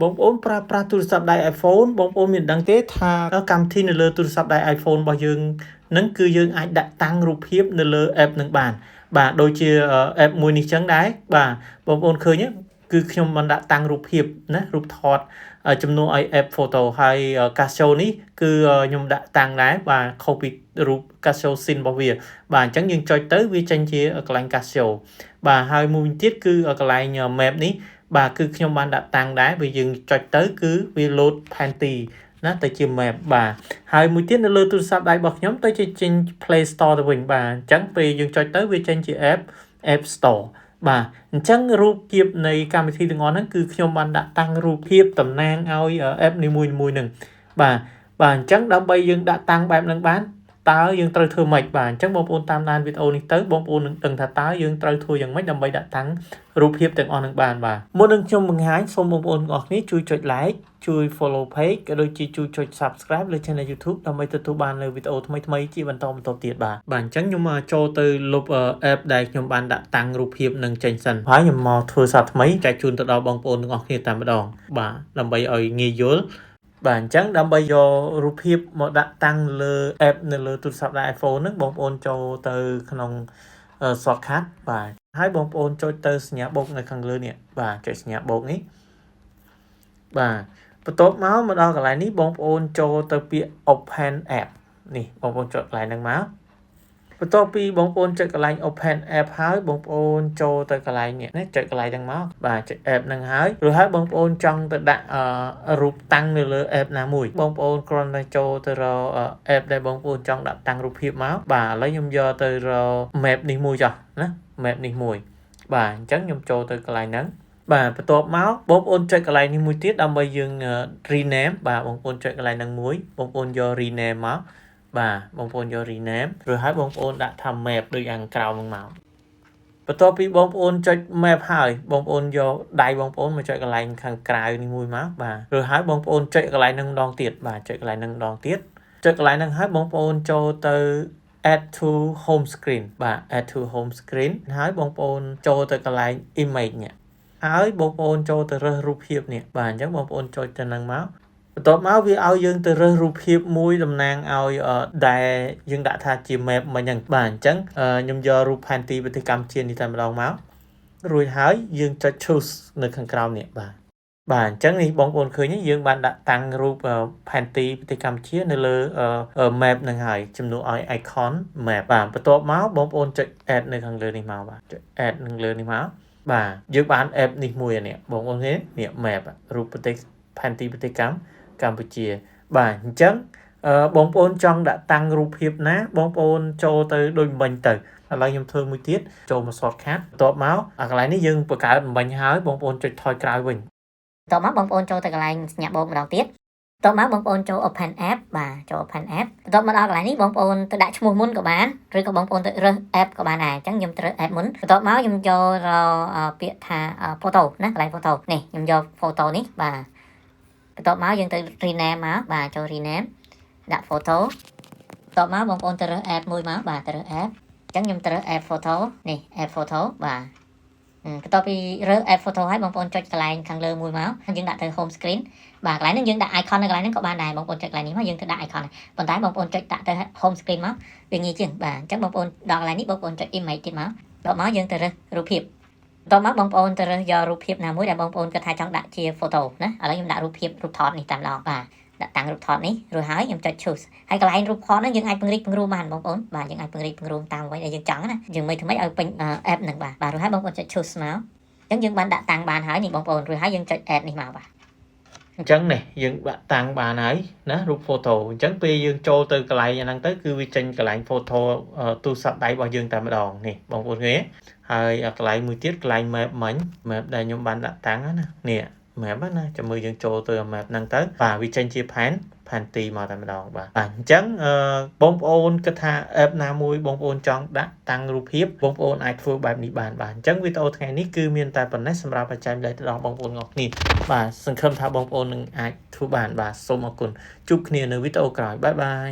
បងប្អូនប្រើទូរស័ព្ទដៃ iPhone បងប្អូនមានដឹងទេថាកម្មវិធីនៅលើទូរស័ព្ទដៃ iPhone របស់យើងនឹងគឺយើងអាចដាក់តាំងរូបភាពនៅលើ app នឹងបានបាទដូចជា app មួយនេះចឹងដែរបាទបងប្អូនឃើញទេគឺខ្ញុំបានដាក់តាំងរូបភាពណារូបថតជំនួសឲ្យ app photo ហើយ Casio នេះគឺខ្ញុំដាក់តាំងដែរបាទខុសពីរូប Casio Sin របស់វាបាទអញ្ចឹងយើងចុចទៅវាចេញជាកន្លែង Casio បាទហើយមួយវិញទៀតគឺកន្លែង map នេះបាទគឺខ្ញុំបានដាក់តាំងដែរពេលយើងចុចទៅគឺវា load ផែនទីណាទៅជា map បាទហើយមួយទៀតនៅលើទូរស័ព្ទដៃរបស់ខ្ញុំទៅចេញ Play Store ទៅវិញបាទអញ្ចឹងពេលយើងចុចទៅវាចេញជា app Store បាទអញ្ចឹងរូបភាពនៃកម្មវិធីទាំងអស់ហ្នឹងគឺខ្ញុំបានដាក់តាំងរូបភាពតំណាងឲ្យ app នីមួយៗហ្នឹងបាទអញ្ចឹងដើម្បីយើងដាក់តាំងបែបហ្នឹងបានតើយើងត្រូវធ្វើម៉េចបាទអញ្ចឹងបងប្អូនតាមដានវីដេអូនេះទៅបងប្អូននឹងដឹងថាតើយើងត្រូវធ្វើយ៉ាងម៉េចដើម្បីដាក់តាំងរូបភាពទាំងអស់ហ្នឹងបានបាទមុននឹងខ្ញុំបង្ហាញសូមបងប្អូនទាំងអស់គ្នាជួយចុច like ជួយ follow page ក៏ដូចជាជួយចុច subscribe លើ channel YouTube ដើម្បីទទួលបាននូវវីដេអូថ្មីៗជាបន្តទៀតបាទអញ្ចឹងខ្ញុំមកចូលទៅលុប app ដែលខ្ញុំបានដាក់តាំងរូបភាពនឹងចេញសិនហើយខ្ញុំមកធ្វើសារថ្មីចែកជូនទៅដល់បងប្អូនទាំងអស់គ្នាតែម្ដងបាទដើម្បីឲ្យងាយយល់បាទអញ្ចឹងដើម្បីយករូបភាពមកដាក់តាំងលើ app នៅលើទូរស័ព្ទដៃ iPhone ហ្នឹងបងប្អូនចូលទៅក្នុង shortcut បាទហើយបងប្អូនចុចទៅសញ្ញាបូកនៅខាងលើនេះបាទចុចសញ្ញាបូកនេះបាទបន្ទាប់មកដល់កន្លែងនេះបងប្អូនចូលទៅពាក្យ open app នេះបងប្អូនចុចកន្លែងហ្នឹងមកបន្ទាប់ពីបងប្អូនចុចកន្លែង open app ហើយបងប្អូនចូលទៅកន្លែងនេះណាចុចកន្លែងហ្នឹងមកបាទចុច app ហ្នឹងហើយរួចហើយបងប្អូនចង់ទៅដាក់រូបតាំងនៅលើ app ណាមួយបងប្អូនគ្រាន់តែចូលទៅរក app ដែលបងប្អូនចង់ដាក់តាំងរូបភាពមកបាទឥឡូវខ្ញុំយកទៅរក map នេះមួយចុះណា map នេះមួយបាទអញ្ចឹងខ្ញុំចូលទៅកន្លែងហ្នឹងបាទបន្ទាប់មកបងប្អូនចុចកន្លែងនេះមួយទៀតដើម្បីយើង rename បាទបងប្អូនចុចកន្លែងហ្នឹងមួយបងប្អូនយក rename មកបាទបងប្អូនយក rename ឬហើយបងប្អូនដាក់ថា map ដូចខាងក្រោមហ្នឹងមកបន្ទាប់ពីបងប្អូនចុច map ហើយបងប្អូនយកដៃបងប្អូនមកចុចកន្លែងខាងក្រៅនេះមួយមកបាទឬហើយបងប្អូនចុចកន្លែងហ្នឹងម្ដងទៀតបាទចុចកន្លែងហ្នឹងម្ដងទៀតចុចកន្លែងហ្នឹងហើយបងប្អូនចូលទៅ add to home screen បាទ add to home screen ហើយបងប្អូនចូលទៅកន្លែង image នេះហើយបងប្អូនចូលទៅរើសរូបភាពនេះបាទអញ្ចឹងបងប្អូនចុចទៅនឹងមកបន្ទាប់មកវាឲ្យយើងទៅរើសរូបភាពមួយតំណាងឲ្យដែលយើងដាក់ថាជា map មិញហ្នឹងបាទអញ្ចឹងខ្ញុំយករូបផែនទីប្រទេសកម្ពុជានេះតែម្ដងមករួចហើយយើងចុច choose នៅខាងក្រោមនេះបាទអញ្ចឹងនេះបងប្អូនឃើញយើងបានដាក់តាំងរូបផែនទីប្រទេសកម្ពុជានៅលើ map ហ្នឹងហើយជំនួសឲ្យ icon map បាទបន្ទាប់មកបងប្អូនចុច add នៅខាងលើនេះមកបាទចុច add នឹងលើនេះមកបាទយើងបាន app នេះមួយនេះបងប្អូនឃើញនេះ map រូបប្រទេសផែនទីប្រទេសកម្ពុជាបាទអញ្ចឹងបងប្អូនចង់ដាក់តាំងរូបភាពណាបងប្អូនចូលទៅដូចមិញទៅឥឡូវខ្ញុំធ្វើមួយទៀតចូលមក shortcut បន្ទាប់មកកន្លែងនេះយើងបង្កើតមិញហើយបងប្អូនចុចថយក្រោយវិញបន្ទាប់មកបងប្អូនចូលទៅកន្លែងសញ្ញាបូកម្ដងទៀតបន្ទាប់មកបងប្អូនចូល open app បាទចូល open app បន្ទាប់មកដល់កន្លែងនេះបងប្អូនទៅដាក់ឈ្មោះមុនក៏បានឬក៏បងប្អូនទៅរើស app ក៏បានដែរអញ្ចឹងខ្ញុំទៅរើស app មុនបន្ទាប់មកខ្ញុំចូលពាក្យថា photo ណាកន្លែង photo នេះខ្ញុំយក photo នេះបាទបន្ទាប់មកយើងទៅ rename មកបាទចូល rename ដាក់ photo បន្ទាប់មកបងប្អូនទៅរើស app មួយមកបាទទៅរើស app អញ្ចឹងខ្ញុំទៅរើស app photo នេះ app photo បាទបន្ទាប់ពីរើស app photo ហើយបងប្អូនចុចកន្លែងខាងលើមួយមកយើងដាក់ទៅ home screen បាទកន្លែងហ្នឹងយើងដាក់ icon នៅកន្លែងហ្នឹងក៏បានដែរបងប្អូនចុចកន្លែងនេះមកយើងទៅដាក់ icon ប៉ុន្តែបងប្អូនចុចដាក់ទៅ home screen មកវាងាយជាងបាទអញ្ចឹងបងប្អូនដល់កន្លែងនេះបងប្អូនចុច image ទៀតមកដល់មកយើងទៅរើសរូបភាពបន្ទាប់មកបងប្អូនទៅរើសយករូបភាពណាមួយដែលបងប្អូនគិតថាចង់ដាក់ជា photo ណាឥឡូវខ្ញុំដាក់រូបភាពរូបថតនេះតែម្ដងបាទដាក់តាំងរូបថតនេះរួចហើយខ្ញុំចុច choose ហើយកន្លែងរូបថតហ្នឹងយើងអាចពង្រីកពង្រួមបានបងប្អូនបាទយើងអាចពង្រីកពង្រួមតាមអ្វីដែលយើងចង់ណាយើងមិនធ្វើម៉េចឲ្យពេញ app ហ្នឹងបាទរួចហើយបងប្អូនចុច choose មកអញ្ចឹងយើងបានដាក់តាំងបានហើយនេះបងប្អូនរួចហើយយើងចុច add នេះមកបាទអញ្ចឹងនេះយើងដាក់តាំងបានហើយណារូប photo អញ្ចឹងពេលយើងចូលទៅកន្លែងហ្នឹងទៅគឺវាចេញកន្លែង photo ទូរស័ព្ទដៃរបស់យើងតែម្ដងនេះបងប្អូនឃើញហើយកន្លែងមួយទៀតកន្លែង map មិញ map ដែលខ្ញុំបានដាក់តាំងណានេះ map ណាចាំមើលយើងចូលទៅ map ហ្នឹងទៅបាទវាចេញជាផែនទីមកតែម្ដងបាទអញ្ចឹងបងប្អូនគិតថា app ណាមួយបងប្អូនចង់ដាក់តាំងរូបភាពបងប្អូនអាចធ្វើបែបនេះបានបាទអញ្ចឹងវីដេអូថ្ងៃនេះគឺមានតែប៉ុណ្ណេះសម្រាប់បច្ចេកវិទ្យាទៅដល់បងប្អូនទាំងអស់គ្នាបាទសង្ឃឹមថាបងប្អូននឹងអាចធ្វើបានបាទសូមអរគុណជួបគ្នានៅវីដេអូក្រោយបាយបាយ